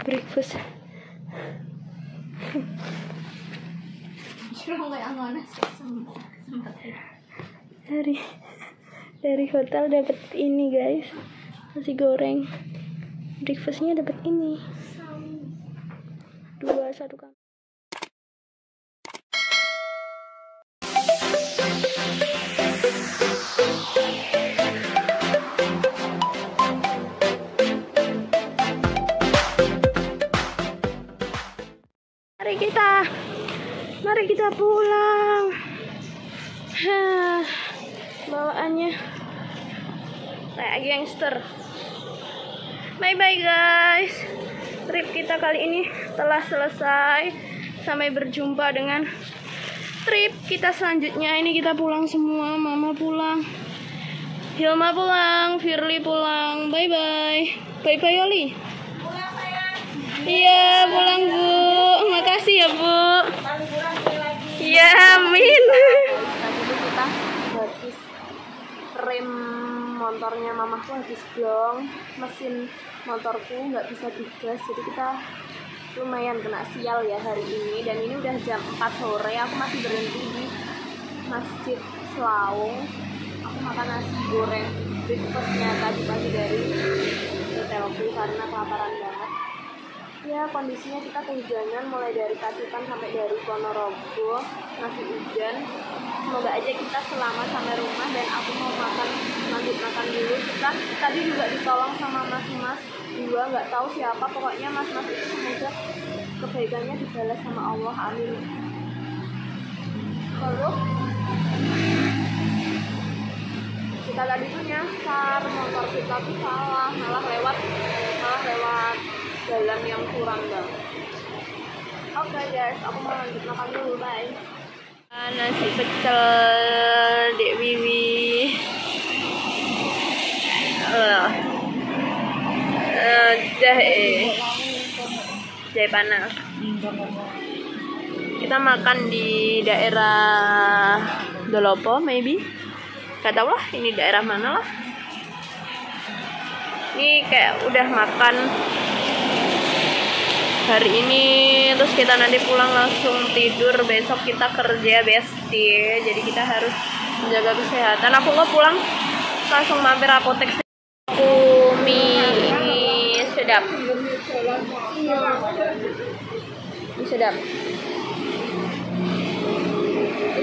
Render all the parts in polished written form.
breakfast. Dari hotel dapat ini guys, nasi goreng. Breakfastnya dapat ini 1 kamar. Mari kita pulang. Bawaannya kayak gangster. Bye bye guys. Trip kita kali ini telah selesai. Sampai berjumpa dengan trip kita selanjutnya. Ini kita pulang semua. Mama pulang, Hilma pulang, Firly pulang. Bye bye. Bye bye Oli. Iya, pulang Bu. Makasih ya Bu. Iya, amin. Tadi kita habis rem motornya mamaku habis dong. Mesin motorku nggak bisa digas, jadi kita lumayan kena sial ya hari ini. Dan ini udah jam 4 sore. Aku masih berhenti di Masjid Selaung. Aku makan nasi goreng breakfastnya tadi pagi dari hotelku karena kelaparan banget. Ya, kondisinya kita kehujanan mulai dari Pacitan sampai dari Ponorogo, masih hujan. Semoga aja kita selamat sampai rumah dan aku mau lanjut makan dulu. Kita tadi juga ditolong sama mas-mas dua, nggak tahu siapa, pokoknya mas-mas itu semoga kebaikannya dibalas sama Allah, amin. Lalu kita tadi tuh nyasar, motor kita tuh salah, malah lewat jalan yang kurang banget. Oke guys, aku mau lanjut makan dulu, bye. Nasi pecel Dek Wiwi. Jahe panas. Kita makan di daerah Dolopo, maybe. Gak tau lah, ini daerah mana lah. Ini kayak udah makan hari ini, terus kita nanti pulang langsung tidur, besok kita kerja bestie, jadi kita harus menjaga kesehatan. Aku nggak pulang langsung mampir apotek. Mie sedap,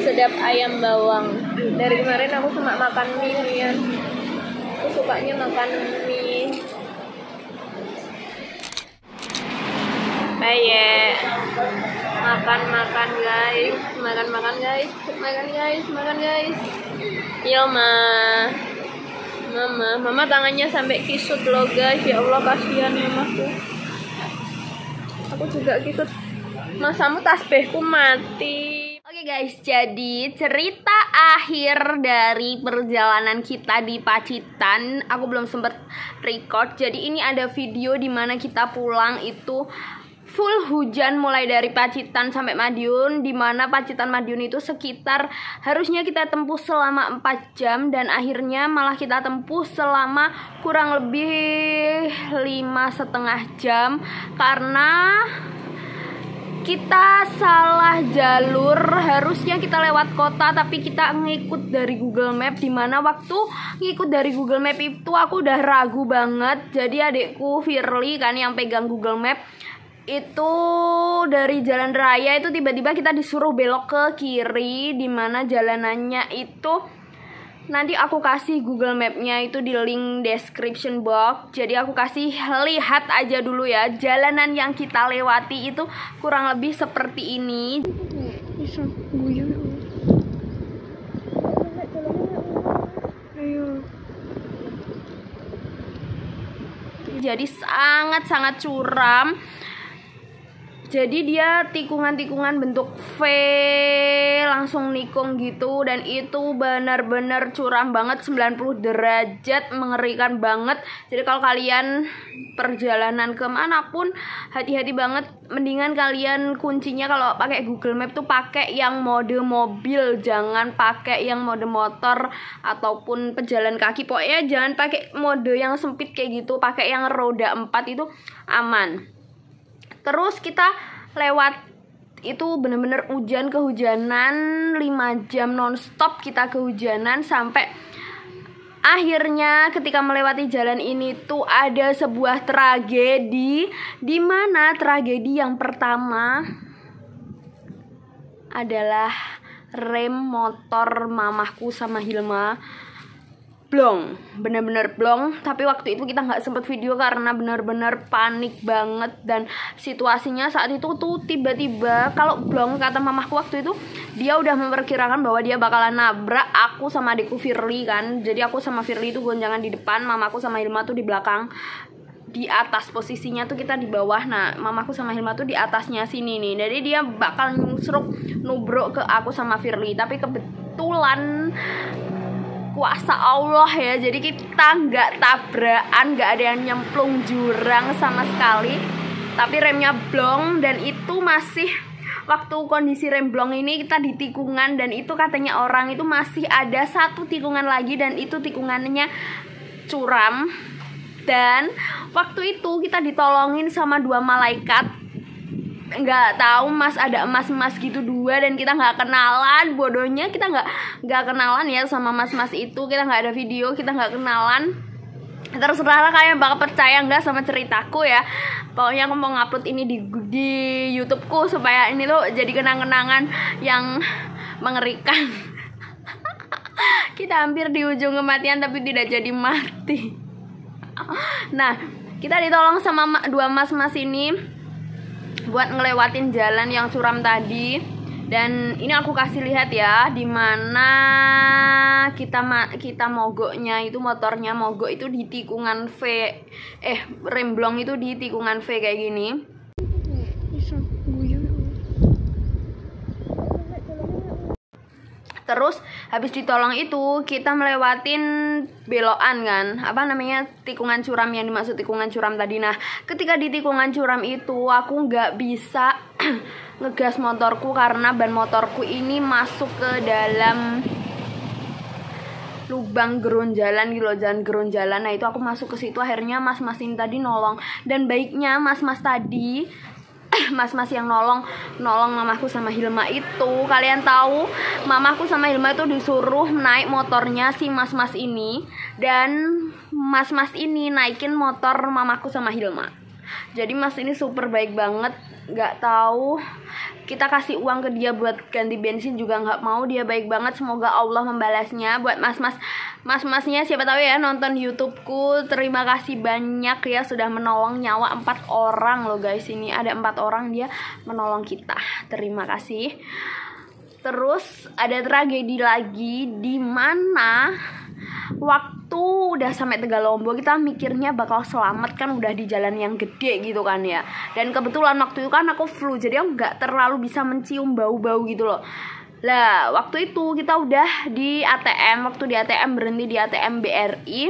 sedap ayam bawang. Dari kemarin aku cuma makan mie. Aku sukanya makan mie. Baik, makan guys, makan guys. Iya mama tangannya sampai kisut loh guys, ya Allah kasihan mamaku. Aku juga kisut, masamu tasbihku mati. Oke guys, jadi cerita akhir dari perjalanan kita di Pacitan, aku belum sempet record. Jadi ini ada video dimana kita pulang itu full hujan mulai dari Pacitan sampai Madiun, dimana Pacitan Madiun itu sekitar harusnya kita tempuh selama 4 jam dan akhirnya malah kita tempuh selama kurang lebih 5,5 jam karena kita salah jalur. Harusnya kita lewat kota tapi kita ngikut dari Google Map, dimana waktu ngikut dari Google Map itu aku udah ragu banget. Jadi adikku Firly kan yang pegang Google Map itu dari jalan raya itu tiba-tiba kita disuruh belok ke kiri, dimana jalanannya itu nanti aku kasih Google Map-nya itu di link description box. Jadi aku kasih lihat aja dulu ya, jalanan yang kita lewati itu kurang lebih seperti ini. Jadi sangat-sangat curam. Jadi dia tikungan-tikungan bentuk V, langsung nikung gitu. Dan itu benar-benar curam banget, 90 derajat, mengerikan banget. Jadi kalau kalian perjalanan kemanapun, hati-hati banget. Mendingan kalian kuncinya kalau pakai Google Map tuh pakai yang mode mobil, jangan pakai yang mode motor ataupun pejalan kaki. Pokoknya jangan pakai mode yang sempit kayak gitu, pakai yang roda 4 itu aman. Terus kita lewat itu bener-bener kehujanan 5 jam nonstop, kita kehujanan sampai akhirnya ketika melewati jalan ini tuh ada sebuah tragedi, di mana tragedi yang pertama adalah rem motor mamahku sama Hilma blong, bener-bener blong. Tapi waktu itu kita nggak sempet video karena bener-bener panik banget, dan situasinya saat itu tuh tiba-tiba kalau blong, kata mamahku waktu itu dia udah memperkirakan bahwa dia bakalan nabrak aku sama adikku Firly kan. Jadi aku sama Firly itu gonjangan di depan, mamaku sama Hilma tuh di belakang, di atas, posisinya tuh kita di bawah. Nah mamaku sama Hilma tuh di atasnya sini nih, jadi dia bakal nubruk ke aku sama Firly. Tapi kebetulan kuasa Allah ya, jadi kita nggak tabrakan, nggak ada yang nyemplung jurang sama sekali, tapi remnya blong. Dan itu masih waktu kondisi rem blong ini kita di tikungan, dan itu katanya orang itu masih ada 1 tikungan lagi, dan itu tikungannya curam. Dan waktu itu kita ditolongin sama 2 malaikat, nggak tahu mas, ada emas-emas gitu 2, dan kita nggak kenalan. Bodohnya kita nggak kenalan ya sama mas-mas itu, kita nggak ada video, kita nggak kenalan. Terserah kalian bakal percaya nggak sama ceritaku ya. Pokoknya aku mau ngupload ini di YouTubeku supaya ini tuh jadi kenang-kenangan yang mengerikan. Kita hampir di ujung kematian tapi tidak jadi mati. Nah kita ditolong sama 2 mas-mas ini buat ngelewatin jalan yang curam tadi. Dan ini aku kasih lihat ya, dimana kita mogoknya itu, motornya mogok itu di tikungan V, remblong itu di tikungan V kayak gini. Terus habis ditolong itu kita melewatin belokan kan, apa namanya, tikungan curam, yang dimaksud tikungan curam tadi. Nah ketika di tikungan curam itu aku nggak bisa ngegas motorku karena ban motorku ini masuk ke dalam lubang geronjalan gitu loh, jalan geronjalan. Nah itu aku masuk ke situ, akhirnya mas-mas ini tadi nolong. Dan baiknya mas-mas tadi, mas-mas yang nolong mamaku sama Hilma itu, kalian tahu mamaku sama Hilma itu disuruh naik motornya si mas-mas ini, dan mas-mas ini naikin motor mamaku sama Hilma. Jadi mas ini super baik banget, nggak tahu kita kasih uang ke dia buat ganti bensin juga nggak mau, dia baik banget. Semoga Allah membalasnya. Buat mas-masnya siapa tahu ya nonton YouTubeku, terima kasih banyak ya sudah menolong nyawa 4 orang loh guys. Ini ada 4 orang dia menolong kita, terima kasih. Terus ada tragedi lagi, di mana waktu udah sampai Tegalombo kita mikirnya bakal selamat kan, udah di jalan yang gede gitu kan ya. Dan kebetulan waktu itu kan aku flu, jadi aku nggak terlalu bisa mencium bau-bau gitu loh. Lah waktu itu kita udah di ATM, waktu di ATM berhenti di ATM BRI,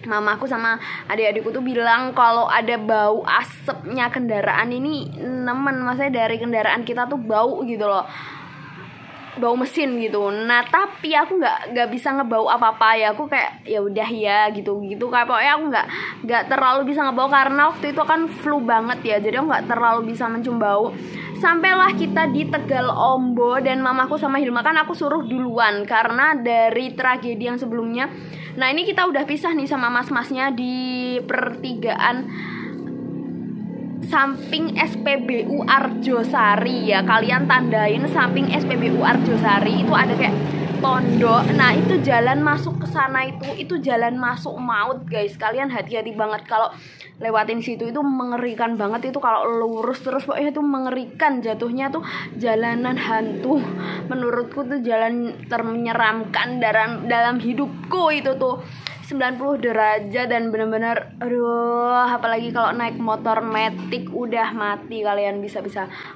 mamaku sama adik-adikku tuh bilang kalau ada bau asapnya kendaraan ini nemen, maksudnya dari kendaraan kita tuh bau gitu loh, bau mesin gitu. Nah tapi aku nggak bisa ngebau apa-apa ya, aku kayak ya udah ya gitu kayak pokoknya aku nggak terlalu bisa ngebau karena waktu itu kan flu banget ya, jadi aku nggak terlalu bisa mencium bau. Sampailah kita di Tegalombo, dan mamaku sama Hilma kan aku suruh duluan karena dari tragedi yang sebelumnya. Nah ini kita udah pisah nih sama mas-masnya di pertigaan samping SPBU Arjosari ya, kalian tandain samping SPBU Arjosari itu ada kayak pondok. Nah itu jalan masuk ke sana itu jalan masuk maut guys, kalian hati-hati banget kalau lewatin situ, itu mengerikan banget. Itu kalau lurus terus pokoknya itu mengerikan, jatuhnya tuh jalanan hantu. Menurutku tuh jalan termenyeramkan dalam hidupku itu tuh 90 derajat dan bener-bener aduh, apalagi kalau naik motor metik udah mati kalian bisa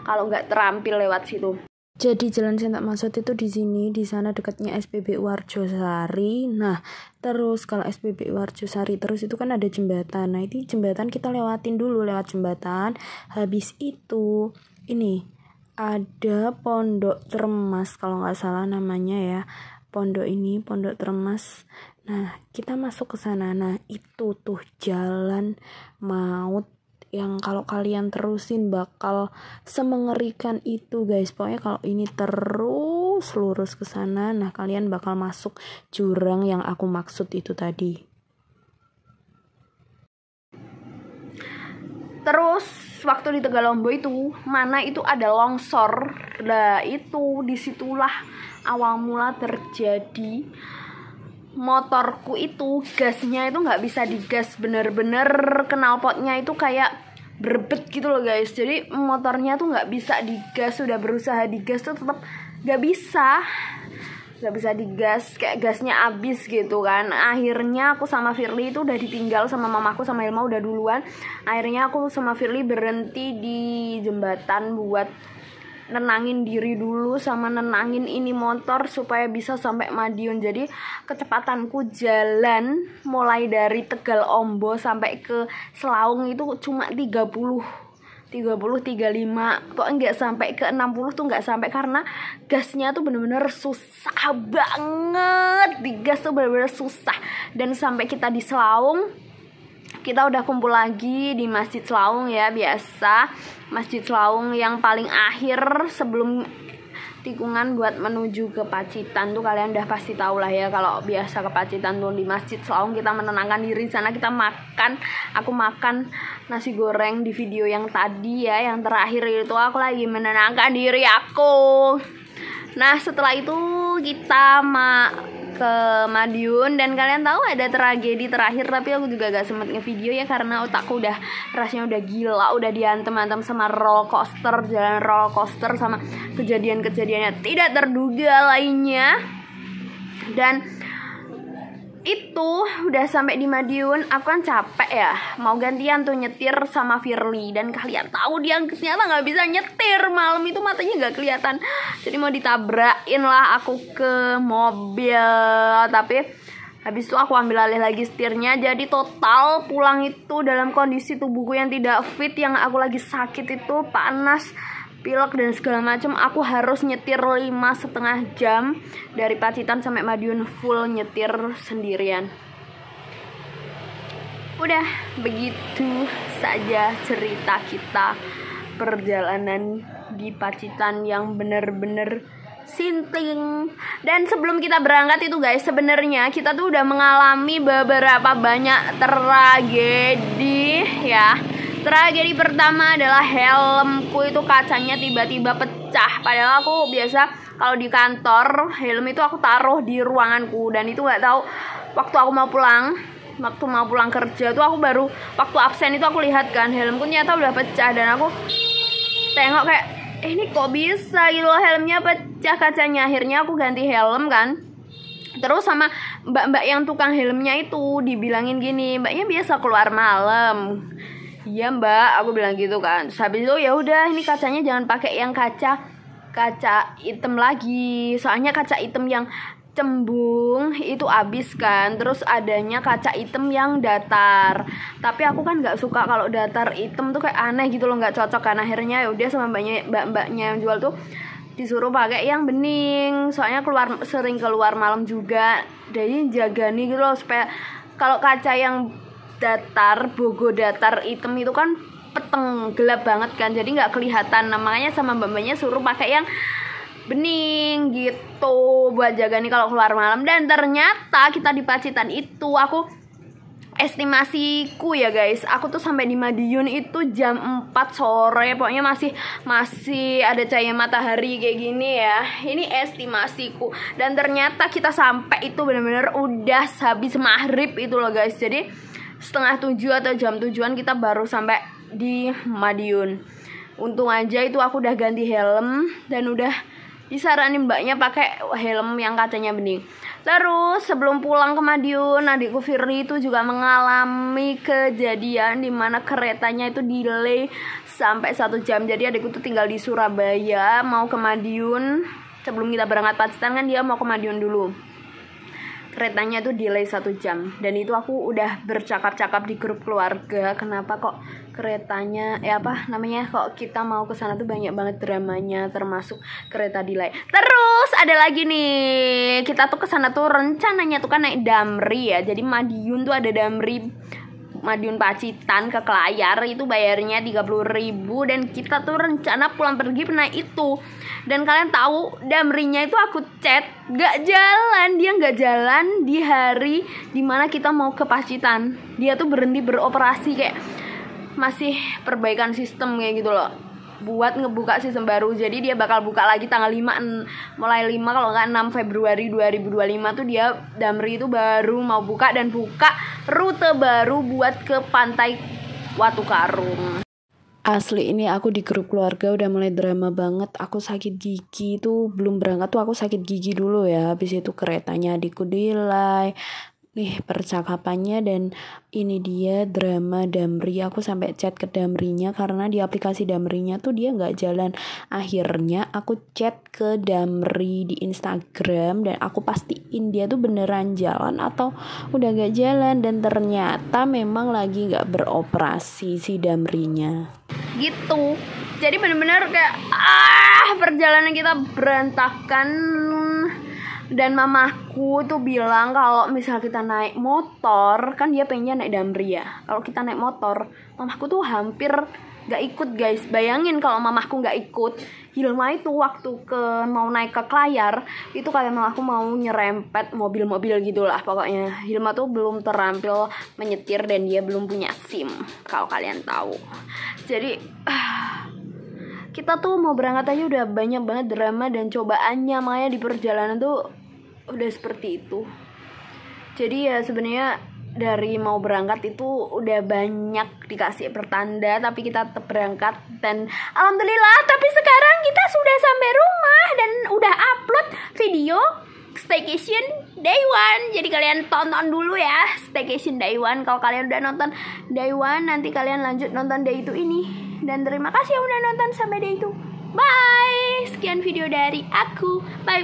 kalau nggak terampil lewat situ. Jadi jalan saya tak maksud itu di sini, di sana dekatnya SPBU Arjosari. Nah, terus kalau SPBU Arjosari terus itu kan ada jembatan. Nah, itu jembatan kita lewatin dulu, lewat jembatan. Habis itu ini ada Pondok Termas kalau nggak salah namanya ya. Pondok ini Pondok Termas. Nah, kita masuk ke sana. Nah, itu tuh jalan maut. yang kalau kalian terusin bakal semengerikan itu guys. Pokoknya kalau ini terus lurus ke sana, nah kalian bakal masuk jurang yang aku maksud itu tadi. Terus waktu di Tegalombo itu, mana itu ada longsor. Nah itu disitulah awal mula terjadi. Motorku itu gasnya itu nggak bisa digas, bener-bener knalpotnya itu kayak berbet gitu loh guys. Jadi motornya tuh nggak bisa digas, udah berusaha digas tuh tetap nggak bisa digas, kayak gasnya habis gitu kan. Akhirnya aku sama Firly itu udah ditinggal sama mamaku, sama Hilma udah duluan. Akhirnya aku sama Firly berhenti di jembatan buat nenangin diri dulu sama nenangin ini motor supaya bisa sampai Madiun. Jadi kecepatanku jalan mulai dari Tegalombo sampai ke Selaung itu cuma 35 kok enggak sampai ke 60 tuh enggak sampai, karena gasnya tuh bener-bener susah banget. Digas tuh bener-bener susah. Dan sampai kita di Selaung, kita udah kumpul lagi di Masjid Selaung ya, biasa Masjid Selaung yang paling akhir sebelum tikungan buat menuju ke Pacitan tuh. Kalian udah pasti tahu lah ya, kalau biasa ke Pacitan tuh di Masjid Selaung kita menenangkan diri. Sana kita makan, aku makan nasi goreng di video yang tadi ya, yang terakhir itu aku lagi menenangkan diri aku. Nah setelah itu kita ke Madiun, dan kalian tahu ada tragedi terakhir, tapi aku juga gak sempet ngevideo ya karena otakku udah rasanya udah gila, udah diantem-antem sama roller coaster, jalan roller coaster sama kejadian-kejadiannya tidak terduga lainnya. Dan itu udah sampai di Madiun, aku kan capek ya, mau gantian tuh nyetir sama Firly, dan kalian tahu dia ternyata nggak bisa nyetir malam itu, matanya nggak kelihatan, jadi mau ditabrakin lah aku ke mobil. Tapi habis itu aku ambil alih lagi setirnya, jadi total pulang itu dalam kondisi tubuhku yang tidak fit, yang aku lagi sakit itu, panas, pilek dan segala macam. Aku harus nyetir 5,5 jam dari Pacitan sampai Madiun, full nyetir sendirian. Udah begitu saja cerita kita perjalanan di Pacitan yang bener-bener sinting. Dan sebelum kita berangkat itu guys, sebenarnya kita tuh udah mengalami beberapa banyak tragedi ya. Tragedi pertama adalah helmku itu kacanya tiba-tiba pecah. Padahal aku biasa kalau di kantor helm itu aku taruh di ruanganku, dan itu nggak tahu waktu aku mau pulang kerja tuh, aku baru waktu absen itu aku lihat kan helmku ternyata udah pecah, dan aku tengok kayak ini kok bisa gitu loh, helmnya pecah kacanya. Akhirnya aku ganti helm kan. Terus sama mbak-mbak yang tukang helmnya itu dibilangin gini, mbaknya biasa keluar malam. Iya mbak, aku bilang gitu kan. Terus habis itu ya udah, ini kacanya jangan pakai yang kaca hitam lagi, soalnya kaca hitam yang cembung itu habis kan. Terus adanya kaca hitam yang datar, tapi aku kan nggak suka kalau datar hitam tuh kayak aneh gitu loh, nggak cocok kan. Akhirnya ya udah sama mbaknya yang jual tuh disuruh pakai yang bening, soalnya sering keluar malam juga, jadi jaga nih gitu loh, supaya kalau kaca yang datar, bogo datar hitam itu kan peteng, gelap banget kan, jadi nggak kelihatan. Nah, makanya sama mbak-mbaknya suruh pakai yang bening gitu buat jaga nih kalau keluar malam. Dan ternyata kita di Pacitan itu, aku estimasiku ya guys, aku tuh sampai di Madiun itu jam 4 sore, pokoknya masih ada cahaya matahari kayak gini ya. Ini estimasiku. Dan ternyata kita sampai itu benar-benar udah habis maghrib itu loh guys. Jadi 6:30 atau jam 7-an kita baru sampai di Madiun. Untung aja itu aku udah ganti helm dan udah disaranin mbaknya pakai helm yang kacanya bening. Terus sebelum pulang ke Madiun, adikku Firly itu juga mengalami kejadian dimana keretanya itu delay sampai 1 jam. Jadi adikku tuh tinggal di Surabaya, mau ke Madiun. Sebelum kita berangkat Pacitan kan dia mau ke Madiun dulu. Keretanya tuh delay 1 jam. Dan itu aku udah bercakap-cakap di grup keluarga, kenapa kok keretanya kok kita mau ke sana tuh banyak banget dramanya, termasuk kereta delay. Terus ada lagi nih, kita tuh ke sana tuh rencananya tuh kan naik Damri ya. Jadi Madiun tuh ada Damri Madiun Pacitan ke Kelayar itu bayarnya 30.000 dan kita tuh rencana pulang pergi naik itu. Dan kalian tahu Damrinya itu aku chat gak jalan, dia gak jalan di hari dimana kita mau ke Pacitan. Dia tuh berhenti beroperasi, kayak masih perbaikan sistem kayak gitu loh, buat ngebuka sistem baru. Jadi dia bakal buka lagi tanggal 5, mulai 5 kalau nggak 6 Februari 2025 tuh dia Damri itu baru mau buka dan buka rute baru buat ke pantai Watu Karung. Asli ini aku di grup keluarga udah mulai drama banget. Aku sakit gigi tuh, belum berangkat tuh aku sakit gigi dulu ya. Habis itu keretanya adikku delay. Nih percakapannya, dan ini dia drama Damri. Aku sampai chat ke Damrinya karena di aplikasi Damrinya tuh dia nggak jalan. Akhirnya aku chat ke Damri di Instagram dan aku pastiin dia tuh beneran jalan atau udah nggak jalan, dan ternyata memang lagi nggak beroperasi si Damrinya. Gitu. Jadi bener-bener kayak perjalanan kita berantakan. Dan mamaku tuh bilang kalau misal kita naik motor, kan dia pengennya naik Damri ya. Kalau kita naik motor, mamaku tuh hampir gak ikut guys. Bayangin kalau mamaku gak ikut, Hilma itu waktu mau naik ke Kelayar, itu kayak mamaku mau nyerempet mobil-mobil gitulah pokoknya. Hilma tuh belum terampil menyetir dan dia belum punya SIM, kalau kalian tahu. Jadi kita tuh mau berangkat aja udah banyak banget drama dan cobaannya, makanya di perjalanan tuh udah seperti itu. Jadi ya sebenarnya dari mau berangkat itu udah banyak dikasih pertanda, tapi kita tetap berangkat dan alhamdulillah. Tapi sekarang kita sudah sampai rumah dan udah upload video staycation day one. Jadi kalian tonton dulu ya staycation day one. Kalau kalian udah nonton day one, nanti kalian lanjut nonton day 2 ini. Dan terima kasih yang udah nonton sampai day 2. Bye. Sekian video dari aku. Bye.